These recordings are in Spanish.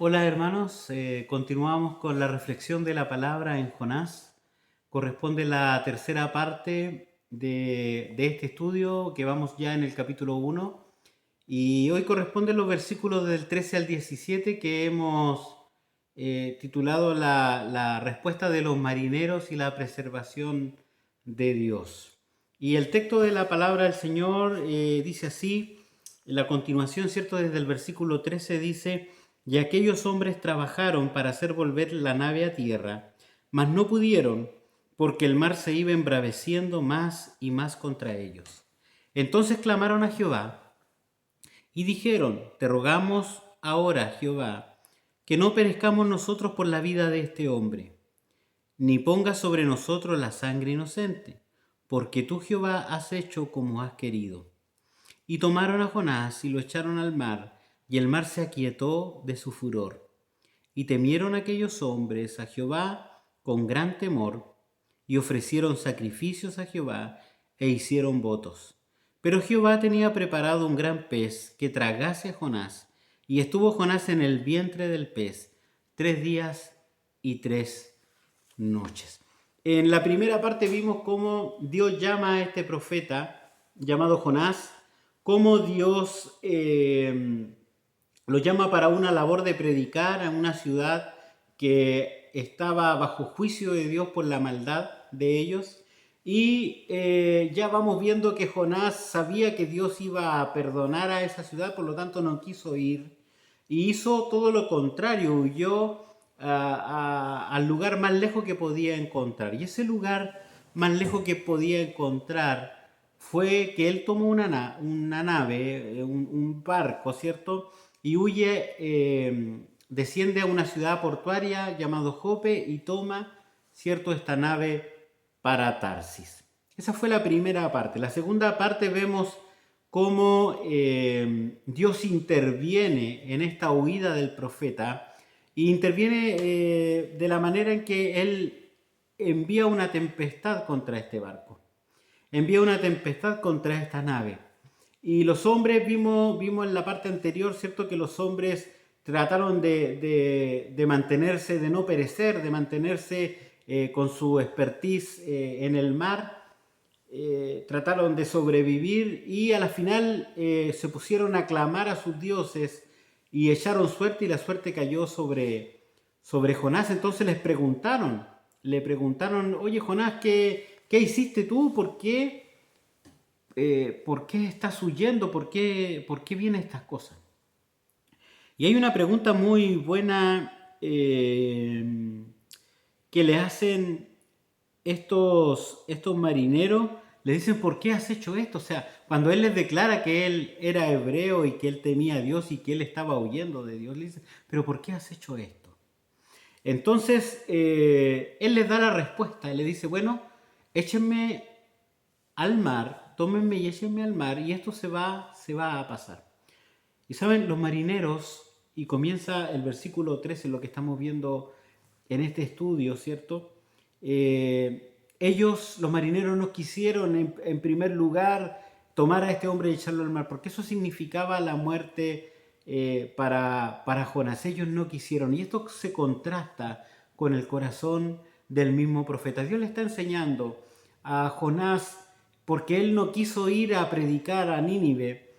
Hola hermanos, continuamos con la reflexión de la palabra en Jonás. Corresponde la tercera parte de este estudio, que vamos ya en el capítulo 1. Y hoy corresponden los versículos del 13 al 17 que hemos titulado la respuesta de los marineros y la preservación de Dios. Y el texto de la palabra del Señor dice así, en la continuación, ¿cierto? Desde el versículo 13 dice: y aquellos hombres trabajaron para hacer volver la nave a tierra, mas no pudieron, porque el mar se iba embraveciendo más y más contra ellos. Entonces clamaron a Jehová y dijeron: te rogamos ahora, Jehová, que no perezcamos nosotros por la vida de este hombre, ni pongas sobre nosotros la sangre inocente, porque tú, Jehová, has hecho como has querido. Y tomaron a Jonás y lo echaron al mar, y el mar se aquietó de su furor. Y temieron aquellos hombres a Jehová con gran temor, y ofrecieron sacrificios a Jehová, e hicieron votos. Pero Jehová tenía preparado un gran pez que tragase a Jonás, y estuvo Jonás en el vientre del pez 3 días y 3 noches. En la primera parte vimos cómo Dios llama a este profeta llamado Jonás, cómo Dios lo llama para una labor de predicar a una ciudad que estaba bajo juicio de Dios por la maldad de ellos. Y ya vamos viendo que Jonás sabía que Dios iba a perdonar a esa ciudad, por lo tanto no quiso ir. Y hizo todo lo contrario, huyó al lugar más lejos que podía encontrar. Y ese lugar más lejos que podía encontrar fue que él tomó una nave, un barco, ¿cierto? Y huye, desciende a una ciudad portuaria llamado Jope y toma, ¿cierto?, esta nave para Tarsis. Esa fue la primera parte. La segunda parte vemos cómo Dios interviene en esta huida del profeta, e interviene de la manera en que Él envía una tempestad contra este barco, envía una tempestad contra esta nave. Y los hombres, vimos en la parte anterior, ¿cierto?, que los hombres trataron de mantenerse, de no perecer, de mantenerse con su expertise en el mar. Trataron de sobrevivir y a la final se pusieron a clamar a sus dioses y echaron suerte, y la suerte cayó sobre Jonás. Entonces le preguntaron: oye Jonás, ¿qué hiciste tú? ¿Por qué estás huyendo? ¿Por qué vienen estas cosas? Y hay una pregunta muy buena que le hacen estos marineros. Le dicen: ¿por qué has hecho esto? O sea, cuando él les declara que él era hebreo y que él temía a Dios y que él estaba huyendo de Dios, le dicen: ¿pero por qué has hecho esto? Entonces, él les da la respuesta. Él le dice: bueno, échenme al mar, tómenme y échenme al mar, y esto se va a pasar. Y saben, los marineros, y comienza el versículo 13, lo que estamos viendo en este estudio, ¿cierto? Ellos, los marineros, no quisieron en primer lugar tomar a este hombre y echarlo al mar, porque eso significaba la muerte para Jonás. Ellos no quisieron, y esto se contrasta con el corazón del mismo profeta. Dios le está enseñando a Jonás, porque él no quiso ir a predicar a Nínive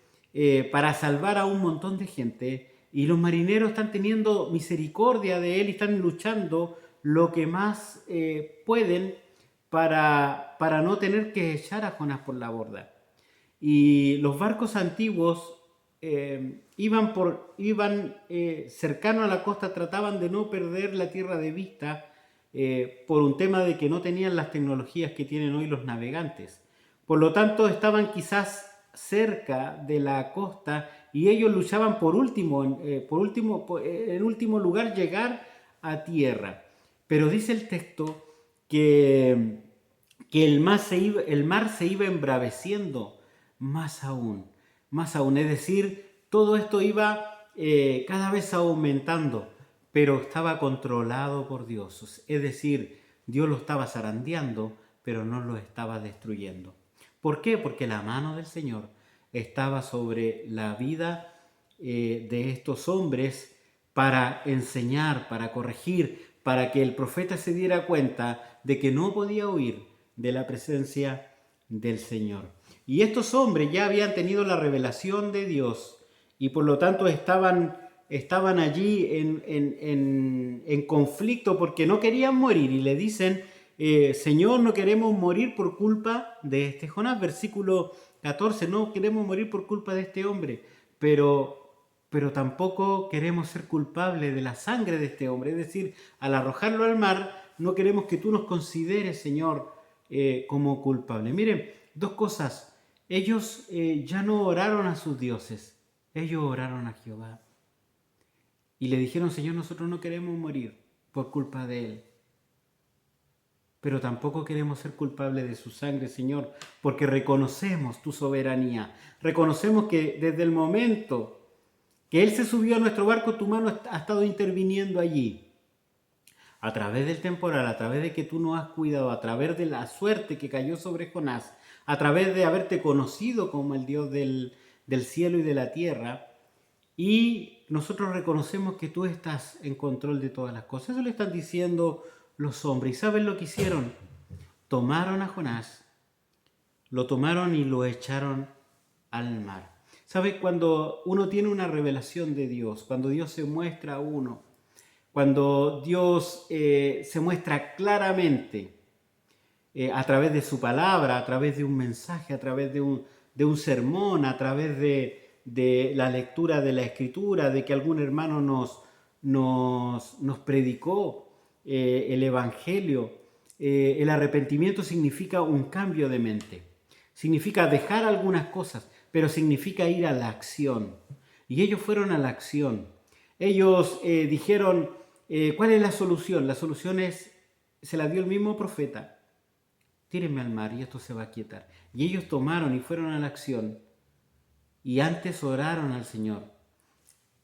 para salvar a un montón de gente, y los marineros están teniendo misericordia de él y están luchando lo que más pueden para no tener que echar a Jonás por la borda. Y los barcos antiguos iban cercano a la costa, trataban de no perder la tierra de vista por un tema de que no tenían las tecnologías que tienen hoy los navegantes. Por lo tanto, estaban quizás cerca de la costa, y ellos luchaban en último lugar llegar a tierra. Pero dice el texto que el mar se iba embraveciendo más aún, más aún. Es decir, todo esto iba cada vez aumentando, pero estaba controlado por Dios. Es decir, Dios lo estaba zarandeando, pero no lo estaba destruyendo. ¿Por qué? Porque la mano del Señor estaba sobre la vida de estos hombres, para enseñar, para corregir, para que el profeta se diera cuenta de que no podía huir de la presencia del Señor. Y estos hombres ya habían tenido la revelación de Dios y por lo tanto estaban allí en conflicto porque no querían morir y le dicen, Señor, no queremos morir por culpa de este Jonás. Versículo 14, no queremos morir por culpa de este hombre, pero tampoco queremos ser culpables de la sangre de este hombre. Es decir, al arrojarlo al mar, no queremos que tú nos consideres, Señor, como culpables. Miren, dos cosas. Ellos ya no oraron a sus dioses, ellos oraron a Jehová. Y le dijeron, Señor, nosotros no queremos morir por culpa de él, pero tampoco queremos ser culpables de su sangre, Señor, porque reconocemos tu soberanía. Reconocemos que desde el momento que Él se subió a nuestro barco, tu mano ha estado interviniendo allí. A través del temporal, a través de que tú nos has cuidado, a través de la suerte que cayó sobre Jonás, a través de haberte conocido como el Dios del cielo y de la tierra, y nosotros reconocemos que tú estás en control de todas las cosas. Eso le están diciendo los hombres. ¿Y saben lo que hicieron? Tomaron a Jonás, lo tomaron y lo echaron al mar. ¿Sabe? Cuando uno tiene una revelación de Dios, cuando Dios se muestra a uno, cuando Dios se muestra claramente a través de su palabra, a través de un mensaje, a través de un sermón, a través de la lectura de la Escritura, de que algún hermano nos predicó el Evangelio. El arrepentimiento significa un cambio de mente, significa dejar algunas cosas, pero significa ir a la acción. Y ellos fueron a la acción. Ellos dijeron, ¿cuál es la solución? La solución se la dio el mismo profeta. Tírenme al mar y esto se va a quietar. Y ellos tomaron y fueron a la acción. Y antes oraron al Señor.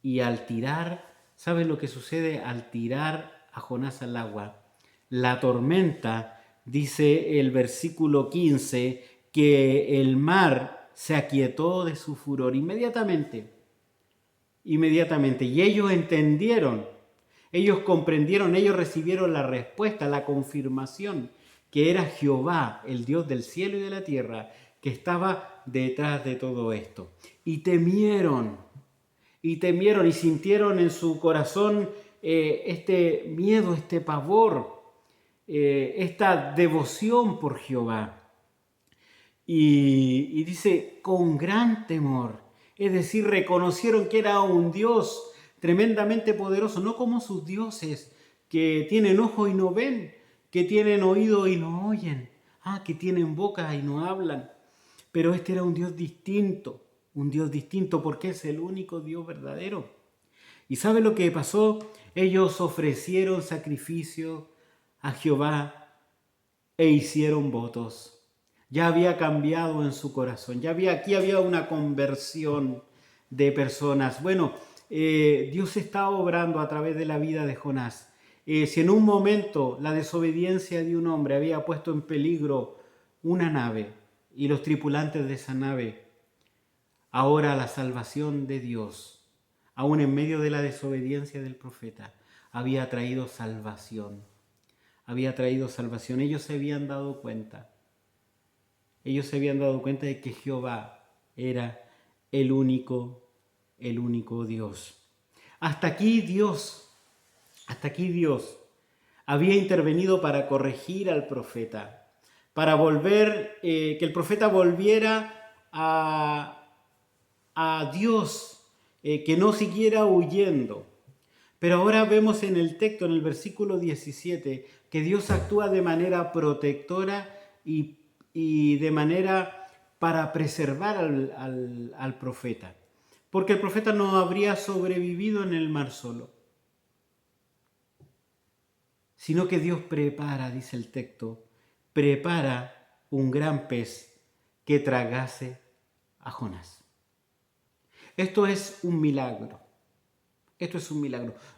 Y al tirar, ¿saben lo que sucede al tirar a Jonás al agua? La tormenta, dice el versículo 15, que el mar se aquietó de su furor inmediatamente. Y ellos entendieron, ellos comprendieron, ellos recibieron la respuesta, la confirmación, que era Jehová, el Dios del cielo y de la tierra, que estaba detrás de todo esto. Y temieron y sintieron en su corazón este miedo, este pavor, esta devoción por Jehová. Y dice, con gran temor, es decir, reconocieron que era un Dios tremendamente poderoso, no como sus dioses que tienen ojos y no ven, que tienen oído y no oyen, que tienen boca y no hablan. Pero este era un Dios distinto porque es el único Dios verdadero. ¿Y sabe lo que pasó? Ellos ofrecieron sacrificio a Jehová e hicieron votos. Ya había cambiado en su corazón, aquí había una conversión de personas. Bueno, Dios está obrando a través de la vida de Jonás. Si en un momento la desobediencia de un hombre había puesto en peligro una nave y los tripulantes de esa nave, ahora la salvación de Dios, aún en medio de la desobediencia del profeta, había traído salvación. Ellos se habían dado cuenta. De que Jehová era el único Dios. Hasta aquí Dios había intervenido para corregir al profeta, para que el profeta volviera a Dios, que no siguiera huyendo. Pero ahora vemos en el texto, en el versículo 17, que Dios actúa de manera protectora y de manera para preservar al profeta. Porque el profeta no habría sobrevivido en el mar solo, sino que Dios prepara, dice el texto, prepara un gran pez que tragase a Jonás. Esto es un milagro.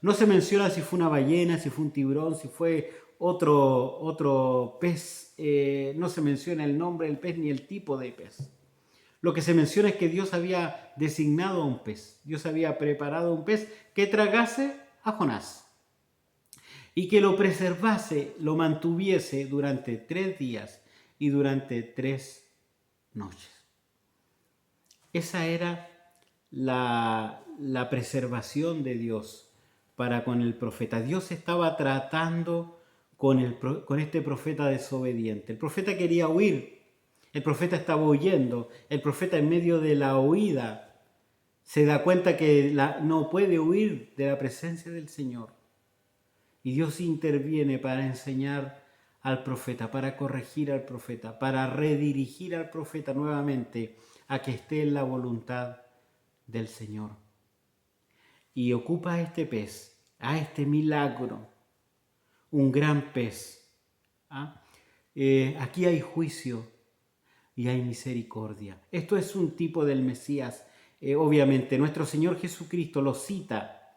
No se menciona si fue una ballena, si fue un tiburón, si fue otro pez. No se menciona el nombre del pez ni el tipo de pez. Lo que se menciona es que Dios había designado a un pez. Dios había preparado un pez que tragase a Jonás y que lo preservase, lo mantuviese durante 3 días y durante 3 noches. Esa era la preservación de Dios para con el profeta. Dios estaba tratando con este profeta desobediente. El profeta quería huir, el profeta estaba huyendo, el profeta en medio de la huida se da cuenta que no puede huir de la presencia del Señor. Y Dios interviene para enseñar al profeta, para corregir al profeta, para redirigir al profeta nuevamente a que esté en la voluntad del Señor. Y ocupa a este pez, a este milagro, un gran pez. Aquí hay juicio y hay misericordia. Esto es un tipo del Mesías. Obviamente, nuestro Señor Jesucristo lo cita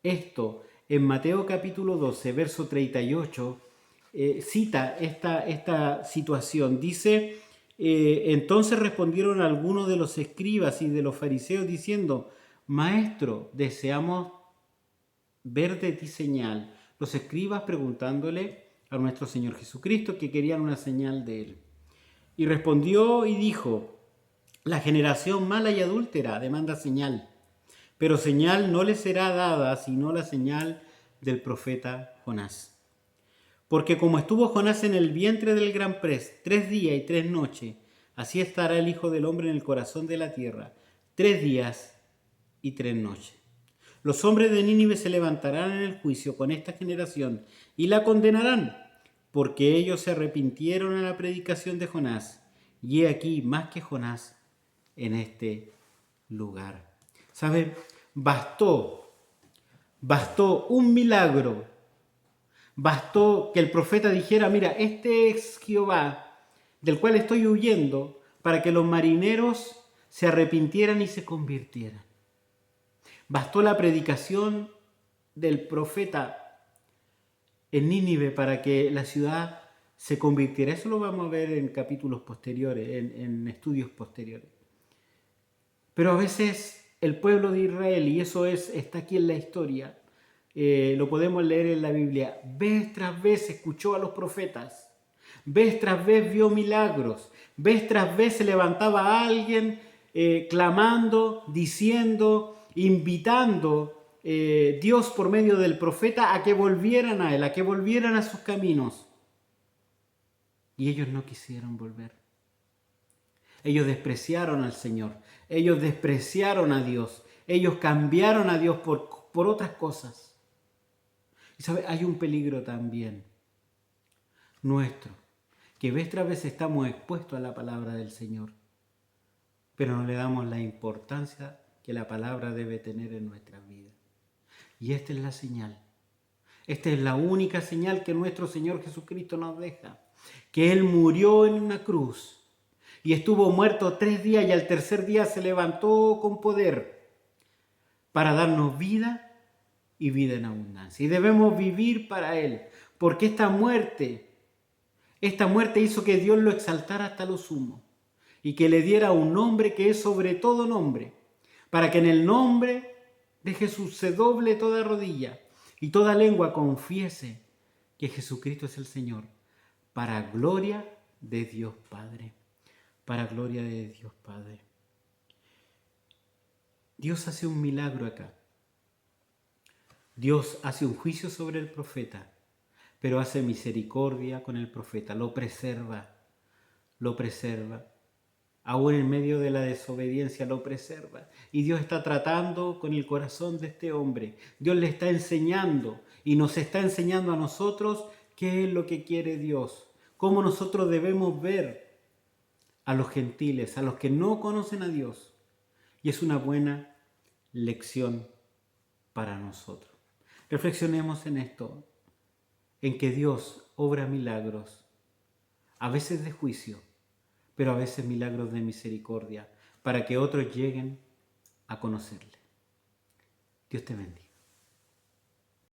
esto en Mateo capítulo 12, verso 38. Cita esta situación. Dice, entonces respondieron algunos de los escribas y de los fariseos diciendo, Maestro, deseamos ver de ti señal. Los escribas preguntándole a nuestro Señor Jesucristo que querían una señal de él. Y respondió y dijo, la generación mala y adúltera demanda señal, pero señal no le será dada sino la señal del profeta Jonás. Porque como estuvo Jonás en el vientre del gran pez 3 días y 3 noches, así estará el Hijo del Hombre en el corazón de la tierra 3 días y 3 noches. Los hombres de Nínive se levantarán en el juicio con esta generación y la condenarán, porque ellos se arrepintieron a la predicación de Jonás, y he aquí más que Jonás en este lugar. ¿Saben? Bastó un milagro, bastó que el profeta dijera, mira, este es Jehová, del cual estoy huyendo, para que los marineros se arrepintieran y se convirtieran. Bastó la predicación del profeta en Nínive para que la ciudad se convirtiera. Eso lo vamos a ver en capítulos posteriores, en estudios posteriores. Pero a veces el pueblo de Israel, y eso está aquí en la historia, lo podemos leer en la Biblia, vez tras vez escuchó a los profetas, vez tras vez vio milagros, vez tras vez se levantaba a alguien clamando, diciendo, invitando Dios por medio del profeta a que volvieran a él, a que volvieran a sus caminos. Y ellos no quisieron volver. Ellos despreciaron al Señor, ellos despreciaron a Dios, ellos cambiaron a Dios por otras cosas. Y sabe, hay un peligro también nuestro, que vez tras vez estamos expuestos a la palabra del Señor, pero no le damos la importancia que la palabra debe tener en nuestras vidas. Y esta es la señal. Esta es la única señal que nuestro Señor Jesucristo nos deja, que Él murió en una cruz y estuvo muerto 3 días y al tercer día se levantó con poder para darnos vida y vida en abundancia. Y debemos vivir para Él, porque esta muerte hizo que Dios lo exaltara hasta lo sumo y que le diera un nombre que es sobre todo nombre, para que en el nombre de Jesús se doble toda rodilla y toda lengua confiese que Jesucristo es el Señor, para gloria de Dios Padre. Para gloria de Dios Padre. Dios hace un milagro acá. Dios hace un juicio sobre el profeta, pero hace misericordia con el profeta, lo preserva. Aún en medio de la desobediencia lo preserva. Y Dios está tratando con el corazón de este hombre. Dios le está enseñando y nos está enseñando a nosotros qué es lo que quiere Dios, cómo nosotros debemos ver a los gentiles, a los que no conocen a Dios. Y es una buena lección para nosotros. Reflexionemos en esto, en que Dios obra milagros, a veces de juicio, pero a veces milagros de misericordia, para que otros lleguen a conocerle. Dios te bendiga.